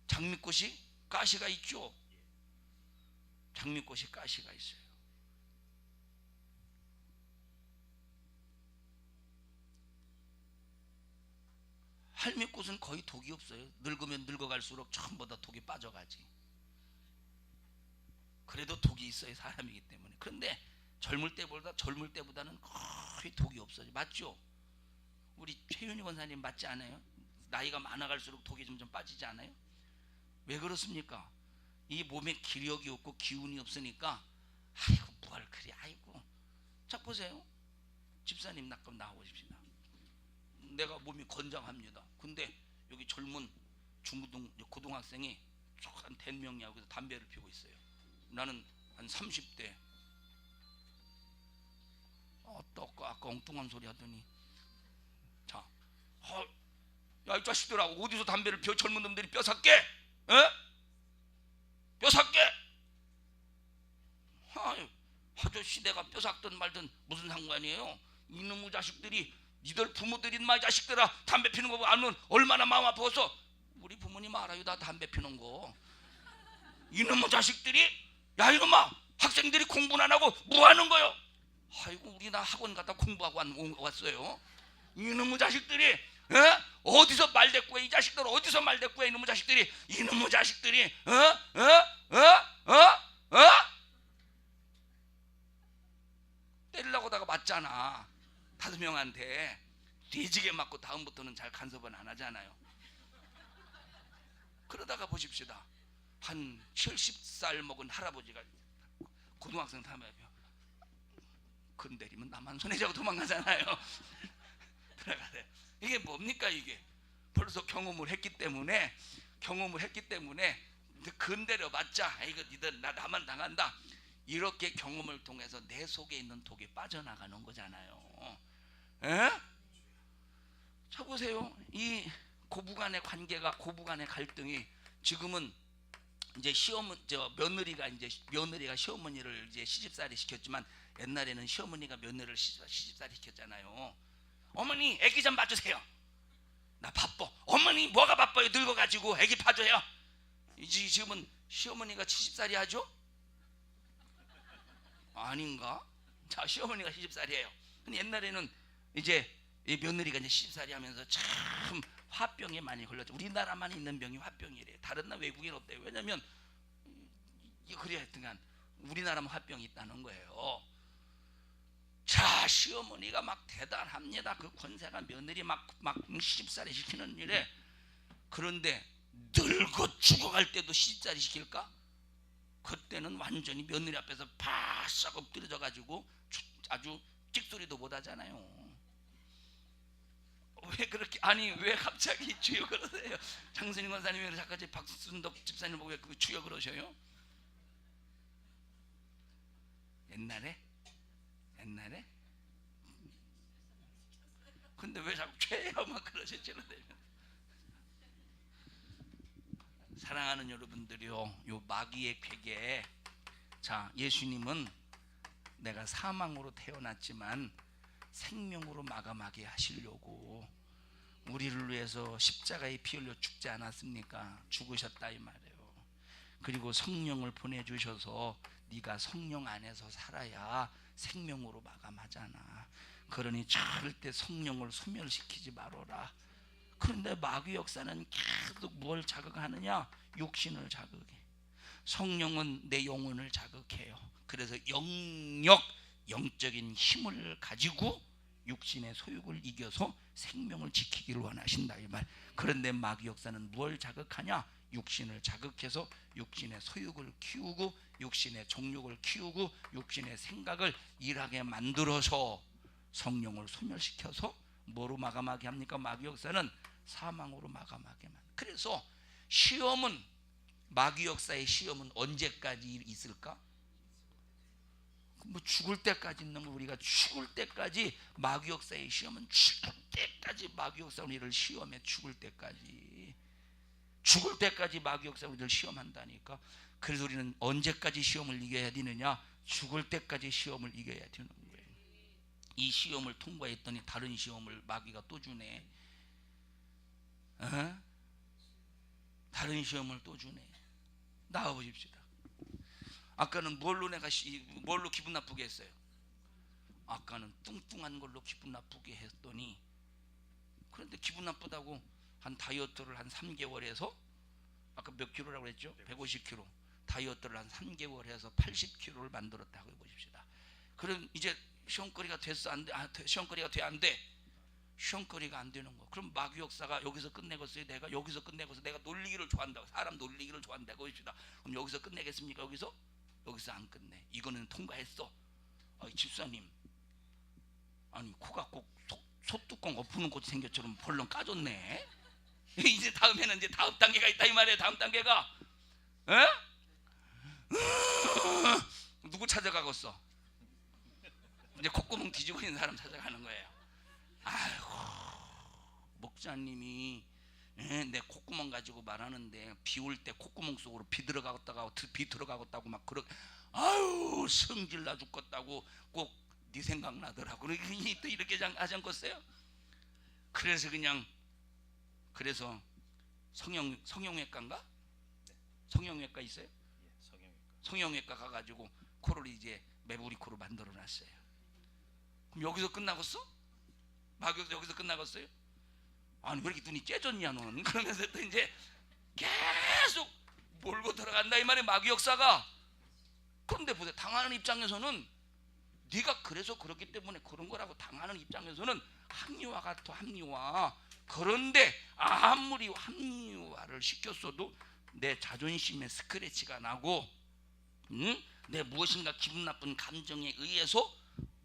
장미꽃이 가시가 있죠. 장미꽃이 가시가 있어요. 할미꽃은 거의 독이 없어요. 늙으면 늙어갈수록 처음보다 독이 빠져가지. 그래도 독이 있어요, 사람이기 때문에. 그런데 젊을 때보다는 거의 독이 없어져. 맞죠? 우리 최윤희 권사님 맞지 않아요? 나이가 많아갈수록 독이 점점 빠지지 않아요? 왜 그렇습니까? 이 몸에 기력이 없고 기운이 없으니까 아이고 뭘 그래 아이고. 자 보세요. 집사님 잠깐 나와보십시다. 내가 몸이 건장합니다. 근데 여기 젊은 고등학생이 한 100명이 하고 담배를 피우고 있어요. 나는 한 30대. 또 아까 엉뚱한 소리 하더니 자, 야 이 자식들아 어디서 담배를 피워? 젊은 놈들이 뼈 삭게? 에? 뼈 삭게? 아저씨 내가 뼈 삭든 말든 무슨 상관이에요? 이놈의 자식들이 니들 부모들이 마 자식들아 담배 피는 거 알면 얼마나 마음 아파서. 우리 부모님 알아요 나 담배 피는 거. 이놈의 자식들이 야 이놈아 학생들이 공부는 안 하고 뭐 하는 거요? 아이고 우리 나 학원 갔다 공부하고 왔어요. 이놈의 자식들이 어디서 말대꾸해? 이 자식들 어디서 말대꾸해? 이놈의 자식들이 때리려고 하다가 맞잖아. 5명한테 뒤지게 맞고 다음부터는 잘 간섭은 안 하잖아요. 그러다가 보십시다. 한 70살 먹은 할아버지가 고등학생 담배 피워. 건드리면 나만 손해자고 도망가잖아요. 들어가세요. 이게 뭡니까 이게? 벌써 경험을 했기 때문에 건드려 봤자 이거 니들 나만 당한다. 이렇게 경험을 통해서 내 속에 있는 독이 빠져나가는 거잖아요. 에? 자 보세요. 이 고부간의 관계가 고부간의 갈등이 지금은 이제 며느리가 시어머니를 이제 시집살이 시켰지만 옛날에는 시어머니가 며느리를 시집살이 시켰잖아요. 어머니 애기 좀 봐주세요. 나 바빠. 어머니 뭐가 바빠요? 늙어가지고 애기 봐줘요. 지금은 시어머니가 시집살이 하죠? 아닌가? 자 시어머니가 시집살이에요. 근데 옛날에는 이제 이 며느리가 이제 시집살이 하면서 참 화병에 많이 걸렸죠. 우리나라만 있는 병이 화병이래요. 다른 나라 외국인 없대요. 왜냐면 그래야 하여튼간 우리나라만 화병이 있다는 거예요. 자 시어머니가 막 대단합니다. 그 권세가 며느리 막 시집살이 시키는 일에. 그런데 늙어 죽어갈 때도 시집살이 시킬까? 그때는 완전히 며느리 앞에서 바싹 엎드려져 가지고 아주 찍소리도 못 하잖아요. 왜 그렇게 왜 갑자기 주여 그러세요? 장순인 권사님이 작가지 박순덕 집사님 보고 왜 그 주여 그러셔요? 옛날에? 근데 왜 자꾸 죄야만 그러셨지? 사랑하는 여러분들이요, 요 마귀의 괴계. 자 예수님은 내가 사망으로 태어났지만 생명으로 마감하게 하시려고 우리를 위해서 십자가에 피 흘려 죽지 않았습니까? 죽으셨다 이 말이에요. 그리고 성령을 보내주셔서 네가 성령 안에서 살아야 생명으로 마감하잖아. 그러니 절대 성령을 소멸시키지 말아라. 그런데 마귀 역사는 계속 뭘 자극하느냐? 육신을 자극해. 성령은 내 영혼을 자극해요. 그래서 영적인 힘을 가지고 육신의 소욕을 이겨서 생명을 지키기를 원하신다 이 말. 그런데 마귀 역사는 뭘 자극하냐? 육신을 자극해서 육신의 소욕을 키우고 육신의 정욕을 키우고 육신의 생각을 일하게 만들어서 성령을 소멸시켜서 뭐로 마감하게 합니까? 마귀 역사는 사망으로 마감하게 만. 그래서 시험은 마귀 역사의 시험은 언제까지 있을까? 뭐 죽을 때까지 있는 거. 우리가 죽을 때까지 마귀 역사의 시험은 죽을 때까지 마귀 역사 우리를 시험해. 죽을 때까지 마귀 역사 우리를 시험한다니까. 그래서 우리는 언제까지 시험을 이겨야 되느냐? 죽을 때까지 시험을 이겨야 되는 거예요. 이 시험을 통과했더니 다른 시험을 마귀가 또 주네. 다른 시험을 또 주네. 나와 보십시다. 아까는 뭘로 기분 나쁘게 했어요? 아까는 뚱뚱한 걸로 기분 나쁘게 했더니, 그런데 기분 나쁘다고 한 다이어트를 한 3개월 해서 아까 몇 킬로라고 그랬죠? 150kg. 다이어트를 한 3개월 해서 80kg를 만들었다고 해보십시다. 그럼 이제 시험거리가 됐어? 안 돼? 시험거리가 돼? 안 돼? 시험거리가 안 되는 거. 그럼 마귀 역사가 여기서 끝내겠어요? 내가 여기서 끝내고서 내가 놀리기를 좋아한다고, 사람 놀리기를 좋아한다고 합시다. 그럼 여기서 끝내겠습니까? 여기서 안 끝내. 이거는 통과했어. 집사님, 아니 코가 꼭 소뚜껑 엎는 곳이 생겨처럼 벌렁 까졌네. 이제 다음에는 이제 다음 단계가 있다 이 말이에요. 다음 단계가 누구 찾아가겠어? 이제 콧구멍 뒤집어 있는 사람 찾아가는 거예요. 아이고, 목사님이 내 콧구멍 가지고 말하는데 비 올 때 콧구멍 속으로 비 들어가겠다고 막 그러. 아유, 성질 나 죽겠다고 꼭 네 생각 나더라고. 또 이렇게 하셨겠어요? 그래서 성형외과인가? 성형외과 있어요? 성형외과 가가지고 코를 이제 메모리 코로 만들어놨어요. 그럼 여기서 끝나겠어? 마귀 여기서 끝나겠어요? 아니 왜 이렇게 눈이 째졌냐 넌? 그러면서 또 이제 계속 몰고 들어간다 이 말이에요. 마귀 역사가. 그런데 보세요, 당하는 입장에서는 네가 그래서 그렇기 때문에 그런 거라고 당하는 입장에서는 합리화 같아, 합리화. 그런데 아무리 합리화를 시켰어도 내 자존심에 스크래치가 나고, 내 무엇인가 기분 나쁜 감정에 의해서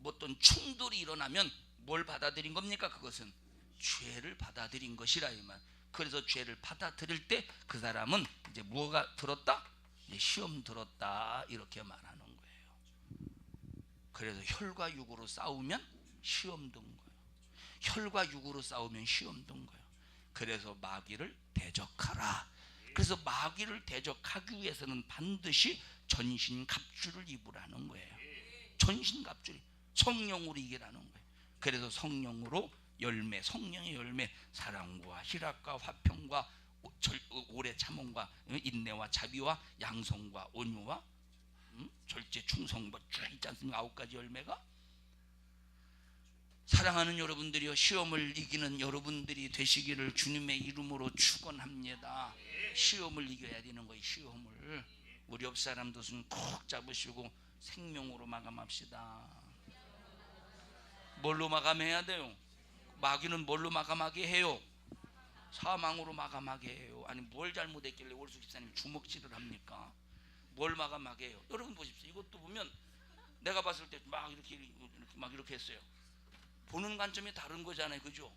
어떤 충돌이 일어나면 뭘 받아들인 겁니까? 그것은 죄를 받아들인 것이라 이 말. 그래서 죄를 받아들일 때 그 사람은 이제 뭐가 들었다? 이제 시험 들었다 이렇게 말하는 거예요. 그래서 혈과 육으로 싸우면 시험 든 거예요. 혈과 육으로 싸우면 시험 든 거예요. 그래서 마귀를 대적하라. 그래서 마귀를 대적하기 위해서는 반드시 전신갑주를 입으라는 거예요. 전신갑주, 성령으로 이기라는 거예요. 그래서 성령으로 열매, 성령의 열매, 사랑과 희락과 화평과 오래 참음과 인내와 자비와 양성과 온유와 절제, 충성, 쭉 있지 않습니까? 9가지 열매가. 사랑하는 여러분들이요, 시험을 이기는 여러분들이 되시기를 주님의 이름으로 축원합니다. 시험을 이겨야 되는 거예요. 시험을. 우리 옆 사람도 손 콕 잡으시고 생명으로 마감합시다. 뭘로 마감해야 돼요? 마귀는 뭘로 마감하게 해요? 사망으로 마감하게 해요. 아니 뭘 잘못했길래 월수 집사님 주먹질을 합니까? 뭘 마감하게 해요? 여러분 보십시오. 이것도 보면 내가 봤을 때 막 이렇게 했어요. 보는 관점이 다른 거잖아요, 그죠?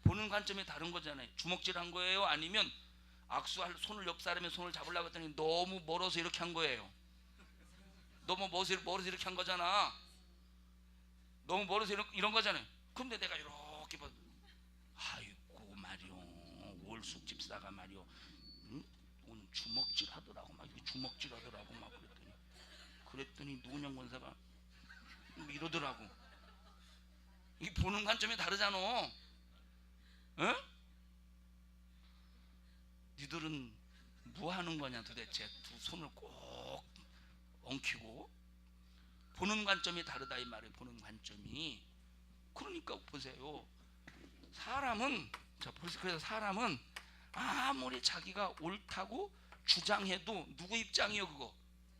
보는 관점이 다른 거잖아요. 주먹질한 거예요? 아니면 악수할 손을 옆 사람의 손을 잡으려고 했더니 너무 멀어서 이렇게 한 거예요. 너무 멀어서 이렇게 한 거잖아. 너무 멀어서 이런 거잖아요. 근데 내가 이렇게 봐, 아이고 말이요, 월숙 집사가 말이요, 오늘 주먹질 하더라고, 막 주먹질 하더라고 막 그랬더니 노은영 권사가 이러더라고. 이 보는 관점이 다르잖아. 어? 니들은 뭐 하는 거냐 도대체. 두 손을 꼭 엉키고. 보는 관점이 다르다 이 말이에요. 보는 관점이. 그러니까 보세요, 사람은, 그래서 사람은 아무리 자기가 옳다고 주장해도 누구 입장이요?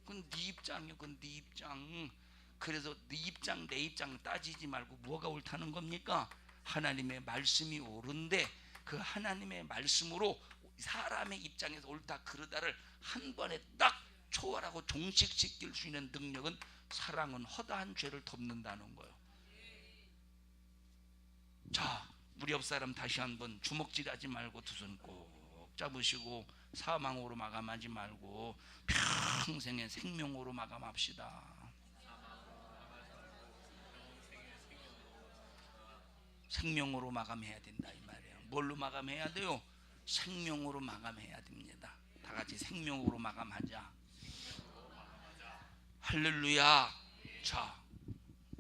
그건 네 입장이요. 그건 네 입장. 그래서 네 입장 내 입장 따지지 말고 뭐가 옳다는 겁니까? 하나님의 말씀이 옳은데 그 하나님의 말씀으로 사람의 입장에서 옳다 그르다를 한 번에 딱 초월하고 종식시킬 수 있는 능력은, 사랑은 허다한 죄를 덮는다는 거예요. 자, 우리 옆 사람 다시 한번 주먹질하지 말고 두 손 꼭 잡으시고 사망으로 마감하지 말고 평생의 생명으로 마감합시다. 생명으로 마감해야 된다 이 말이에요. 뭘로 마감해야 돼요? 생명으로 마감해야 됩니다. 다 같이 생명으로 마감하자. 할렐루야. 자,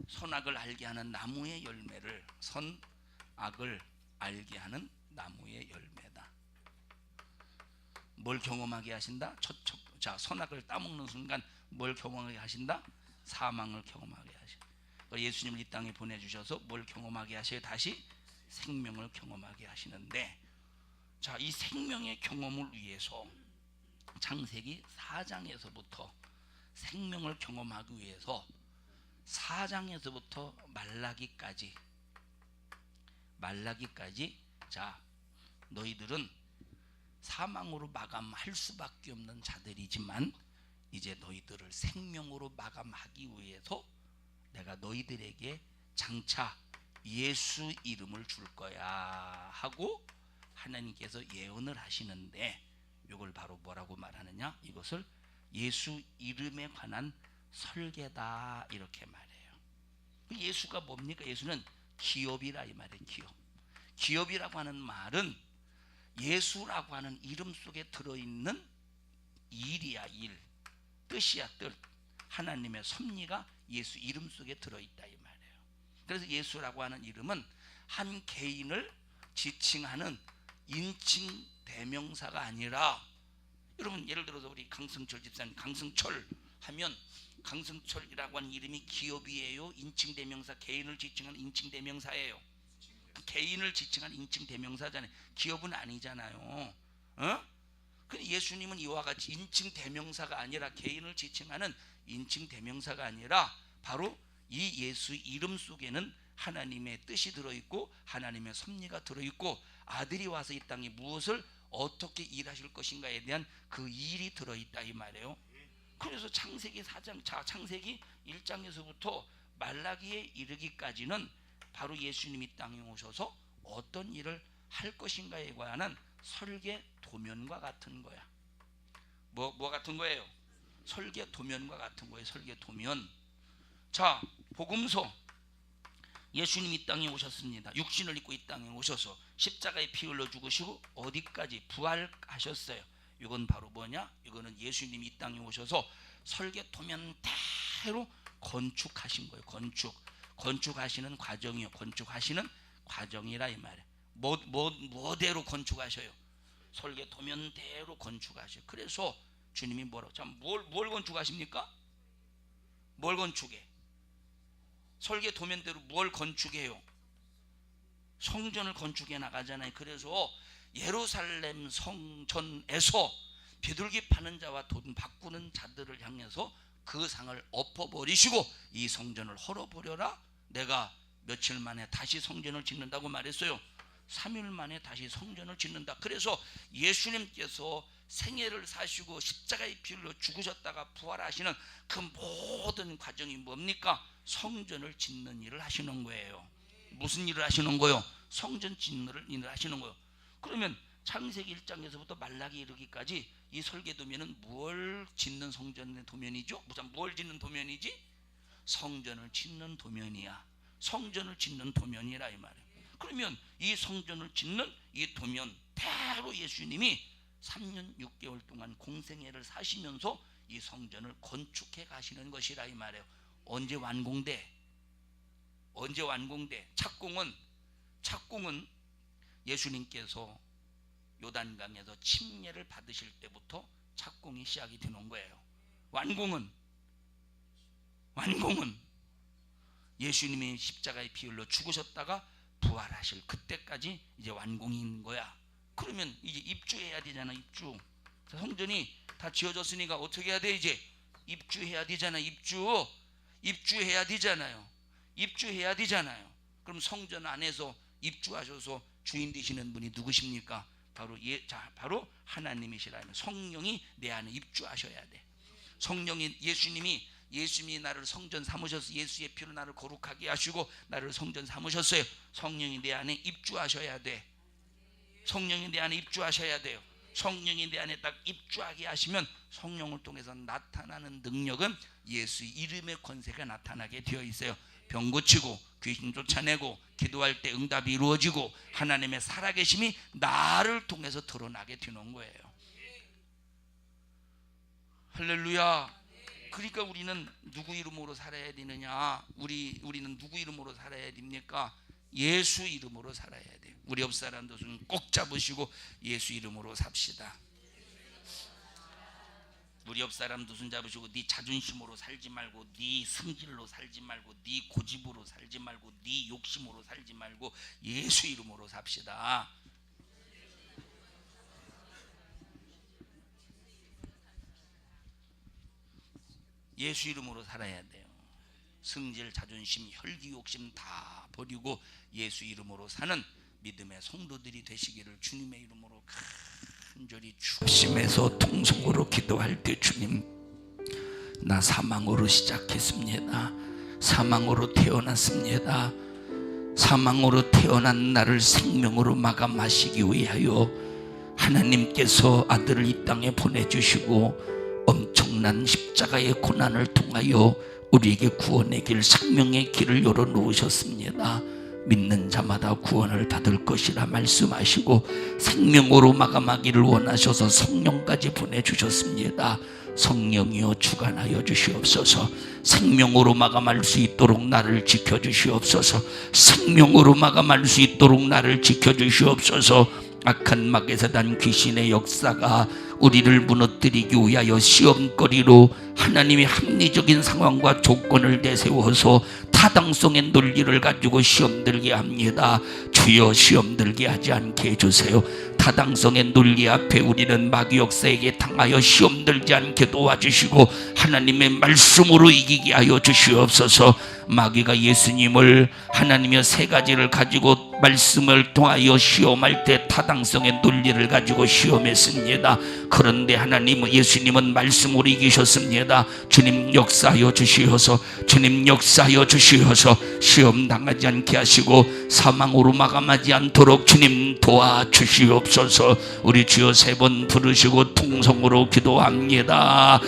선악을 알게 하는 나무의 열매를, 선악을 알게 하는 나무의 열매다. 뭘 경험하게 하신다? 자, 선악을 따먹는 순간 뭘 경험하게 하신다? 사망을 경험하게 하신다. 예수님을 이 땅에 보내주셔서 뭘 경험하게 하셔요? 다시 생명을 경험하게 하시는데, 자, 이 생명의 경험을 위해서 창세기 4장에서부터 생명을 경험하기 위해서 4장에서부터 말라기까지 자, 너희들은 사망으로 마감할 수밖에 없는 자들이지만 이제 너희들을 생명으로 마감하기 위해서 내가 너희들에게 장차 예수 이름을 줄 거야 하고 하나님께서 예언을 하시는데, 이걸 바로 뭐라고 말하느냐, 이것을 예수 이름에 관한 설계다 이렇게 말해요. 예수가 뭡니까? 예수는 기업이라 이 말이에요. 기업이라고 하는 말은 예수라고 하는 이름 속에 들어있는 일이야. 일, 뜻이야. 뜻. 하나님의 섭리가 예수 이름 속에 들어있다 이 말이에요. 그래서 예수라고 하는 이름은 한 개인을 지칭하는 인칭 대명사가 아니라, 여러분 예를 들어서 우리 강승철 집사님, 강승철 하면 강승철이라고 하는 이름이 기업이에요, 인칭 대명사, 개인을 지칭하는 인칭 대명사예요? 개인을 지칭하는 인칭 대명사잖아요. 기업은 아니잖아요. 근데 예수님은 이와 같이 인칭 대명사가 아니라, 개인을 지칭하는 인칭 대명사가 아니라 바로 이 예수 이름 속에는 하나님의 뜻이 들어있고 하나님의 섭리가 들어있고 아들이 와서 이 땅에 무엇을 어떻게 일하실 것인가에 대한 그 일이 들어있다 이 말이에요. 그래서 창세기 4장, 자, 창세기 1장에서부터 말라기에 이르기까지는 바로 예수님이 땅에 오셔서 어떤 일을 할 것인가에 관한 설계 도면과 같은 거야. 뭐 같은 거예요? 설계 도면과 같은 거예요. 설계 도면. 자, 복음서, 예수님이 이 땅에 오셨습니다. 육신을 입고 이 땅에 오셔서 십자가에 피 흘려 죽으시고 어디까지 부활하셨어요. 이건 바로 뭐냐? 이거는 예수님이 이 땅에 오셔서 설계 도면대로 건축하신 거예요. 건축하시는 과정이요. 건축하시는 과정이라 이 말이에요. 뭐대로 건축하셔요? 설계 도면대로 건축하셔요. 그래서 주님이 뭐라고? 참, 뭘 건축하십니까? 뭘 건축해? 설계 도면대로 뭘 건축해요? 성전을 건축해 나가잖아요. 그래서 예루살렘 성전에서 비둘기 파는 자와 돈 바꾸는 자들을 향해서 그 상을 엎어버리시고 이 성전을 헐어버려라. 내가 며칠 만에 다시 성전을 짓는다고 말했어요. 3일 만에 다시 성전을 짓는다. 그래서 예수님께서 생애를 사시고 십자가의 피로 죽으셨다가 부활하시는 그 모든 과정이 뭡니까? 성전을 짓는 일을 하시는 거예요. 무슨 일을 하시는 거예요? 성전 짓는 일을 하시는 거예요. 그러면 창세기 1장에서부터 말라기 이르기까지 이 설계 도면은 뭘 짓는 성전의 도면이죠? 뭘 짓는 도면이지? 성전을 짓는 도면이야. 성전을 짓는 도면이라 이 말이에요. 그러면 이 성전을 짓는 이 도면대로 예수님이 3년 6개월 동안 공생애를 사시면서 이 성전을 건축해 가시는 것이라 이 말이에요. 언제 완공돼? 착공은 예수님께서 요단강에서 침례를 받으실 때부터 착공이 시작이 되는 거예요. 완공은 예수님이 십자가에 피 흘려 죽으셨다가 부활하실 그때까지 이제 완공인 거야. 그러면 이제 입주해야 되잖아. 입주. 성전이 다 지어졌으니까 어떻게 해야 돼? 이제 입주해야 되잖아. 입주해야 되잖아요. 그럼 성전 안에서 입주하셔서 주인 되시는 분이 누구십니까? 바로 하나님이시라. 성령이 내 안에 입주하셔야 돼. 예수님이 나를 성전 삼으셔서 예수의 피로 나를 거룩하게 하시고 나를 성전 삼으셨어요. 성령이 내 안에 입주하셔야 돼. 성령이 내 안에 입주하셔야 돼요. 성령이 내 안에 딱 입주하게 하시면 성령을 통해서 나타나는 능력은 예수의 이름의 권세가 나타나게 되어 있어요. 병 고치고 귀신 쫓아내고 기도할 때 응답이 이루어지고 하나님의 살아계심이 나를 통해서 드러나게 되는 거예요. 할렐루야. 그러니까 우리는 누구 이름으로 살아야 되느냐? 우리는 누구 이름으로 살아야 됩니까? 예수 이름으로 살아야 돼요. 우리 옆 사람도 꼭 잡으시고 예수 이름으로 삽시다. 우리 옆 사람도 손 잡으시고 네 자존심으로 살지 말고 네 승질로 살지 말고 네 고집으로 살지 말고 네 욕심으로 살지 말고 예수 이름으로 삽시다. 예수 이름으로 살아야 돼요. 승질, 자존심, 혈기, 욕심 다 버리고 예수 이름으로 사는 믿음의 성도들이 되시기를 주님의 이름으로 간절히 축심해서 통성으로 기도할 때, 주님, 나 사망으로 시작했습니다. 사망으로 태어났습니다. 사망으로 태어난 나를 생명으로 마감하시기 위하여 하나님께서 아들을 이 땅에 보내주시고 엄청난 십자가의 고난을 통하여 우리에게 구원의 길, 생명의 길을 열어놓으셨습니다. 믿는 자마다 구원을 받을 것이라 말씀하시고 생명으로 마감하기를 원하셔서 성령까지 보내주셨습니다. 성령이여 주관하여 주시옵소서. 생명으로 마감할 수 있도록 나를 지켜주시옵소서. 생명으로 마감할 수 있도록 나를 지켜주시옵소서. 악한 마귀사단 귀신의 역사가 우리를 무너뜨리기 위하여 시험거리로 하나님의 합리적인 상황과 조건을 내세워서 타당성의 논리를 가지고 시험들게 합니다. 주여 시험들게 하지 않게 해주세요. 타당성의 논리 앞에 우리는 마귀 역사에게 당하여 시험들지 않게 도와주시고 하나님의 말씀으로 이기게 하여 주시옵소서. 마귀가 예수님을 하나님의 세 가지를 가지고 말씀을 통하여 시험할 때 타당성의 논리를 가지고 시험했습니다. 그런데 하나님은, 예수님은 말씀으로 이기셨습니다. 주님 역사하여 주시어서, 주님 역사하여 주시어서 시험 당하지 않게 하시고 사망으로 마감하지 않도록 주님 도와주시옵소서. 우리 주여 세 번 부르시고 통성으로 기도합니다.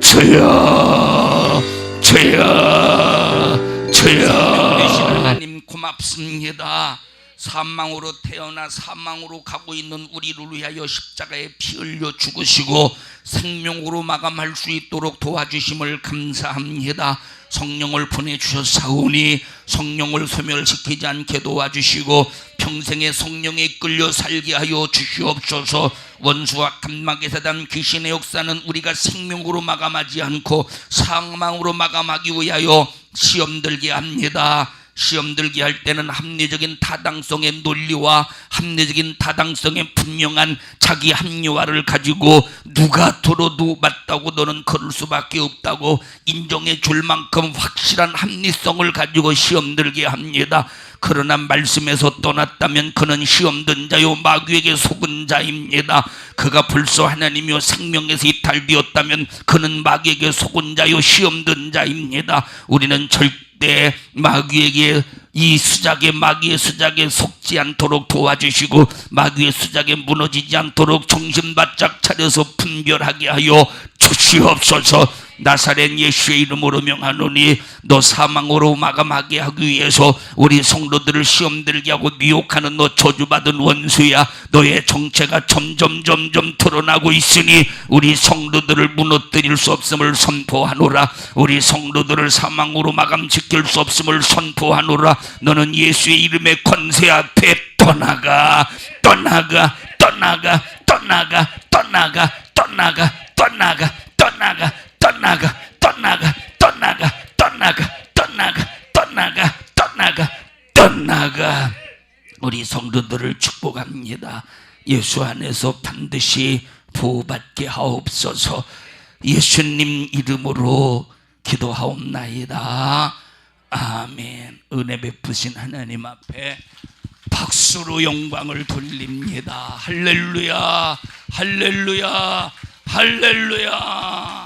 주여, 주여, 주여. 되신 하나님 고맙습니다. 사망으로 태어나 사망으로 가고 있는 우리를 위하여 십자가에 피 흘려 죽으시고 생명으로 마감할 수 있도록 도와주심을 감사합니다. 성령을 보내주셨사오니 성령을 소멸시키지 않게 도와주시고 평생의 성령에 끌려 살게 하여 주시옵소서. 원수와 간마귀 사단 귀신의 역사는 우리가 생명으로 마감하지 않고 사망으로 마감하기 위하여 시험들게 합니다. 시험들게 할 때는 합리적인 타당성의 논리와 합리적인 타당성의 분명한 자기 합리화를 가지고 누가 들어도 맞다고 너는 그럴 수밖에 없다고 인정해 줄 만큼 확실한 합리성을 가지고 시험들게 합니다. 그러나 말씀에서 떠났다면 그는 시험든 자요 마귀에게 속은 자입니다. 그가 벌써 하나님이요 생명에서 이탈되었다면 그는 마귀에게 속은 자요 시험든 자입니다. 우리는 절대 마귀에게 이 수작에, 마귀의 수작에 속지 않도록 도와주시고 마귀의 수작에 무너지지 않도록 정신 바짝 차려서 분별하게 하여 주시옵소서. 나사렛 예수의 이름으로 명하노니 너 사망으로 마감하게 하기 위해서 우리 성도들을 시험들게 하고 미혹하는 너 저주받은 원수야, 너의 정체가 점점 드러나고 있으니 우리 성도들을 무너뜨릴 수 없음을 선포하노라. 우리 성도들을 사망으로 마감시킬 수 없음을 선포하노라. 너는 예수의 이름의 권세 앞에 떠나가, 떠나가, 떠나가, 떠나가, 떠나가, 떠나가, 떠나가, 떠나가, 떠나가, 떠나가, 떠나가, 떠나가, 떠나가, 떠나가, 떠나가, 떠나가. 우리 성도들을 축복합니다. 예수 안에서 반드시 보호받게 하옵소서. 예수님 이름으로 기도하옵나이다. 아멘. 은혜 베푸신 하나님 앞에 박수로 영광을 돌립니다. 할렐루야, 할렐루야, 할렐루야.